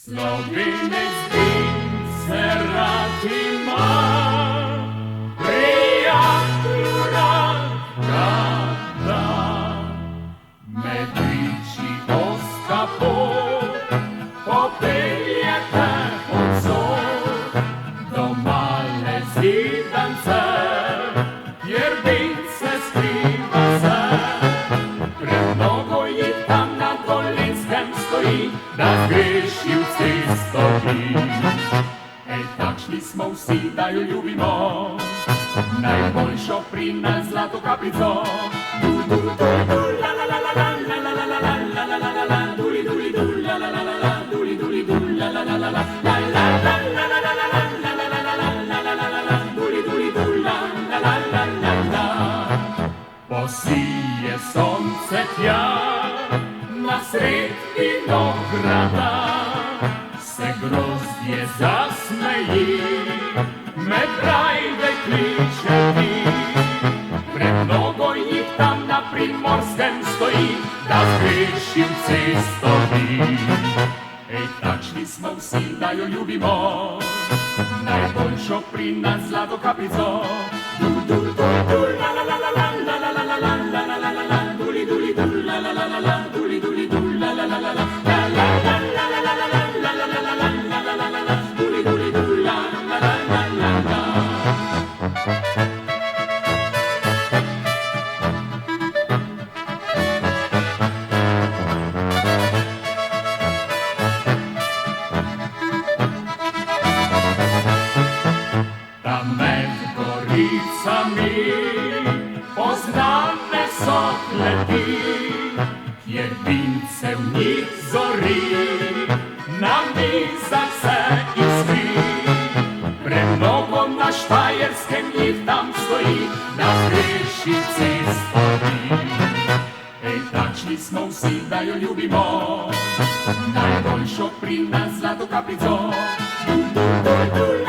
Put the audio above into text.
Slovenec vince rad ima, prijatelju rad ga da. Mediči ozka pot popelje te pod zor do male zidance, kjer vince skriva se. Premnogo jih tam na Dolenjskem stoji, da zgreši v cesto vi. Ej, takšni smo vsi, da jo ljubimo, najboljšo pri nas zlato kapljico. Dul, dul, dul, dul, la la la la la la la la la la la la la la, duli, duli, dul, la la la la la, duli, duli, dul, la la la la la, la la la la la la la la la la la la la la la, duli, duli, dul, la la la la la la. Posije sonce tja na sred vinograda, se grozdje zasmeji, med rajde kliče ti. Premnogo jih tam na Primorskem stoji, da zgreši v cesto vi. Ej, takšni smo vsi, da jo ljubimo, najboljšo pri nas zlato kapljico. Dul, dul, dul, dul, la la la la la la la la la la la la la la la, duli, duli, dul, la la la la la, duli, duli, dul, la la la la la, la la la la la la la la la la la la la la la la, duli, duli, dul, la la la la la la. Tam med goricami poznane so kleti, kjer vince v njih zori, na mizah se iskri. Premnogo na Štajerskem jih tam stoji, da zgreši cesto vi. Ej, takšni smo vsi, da jo ljubimo, najboljšo pri nas zlato kapljico. Dul, dul, dul, dul.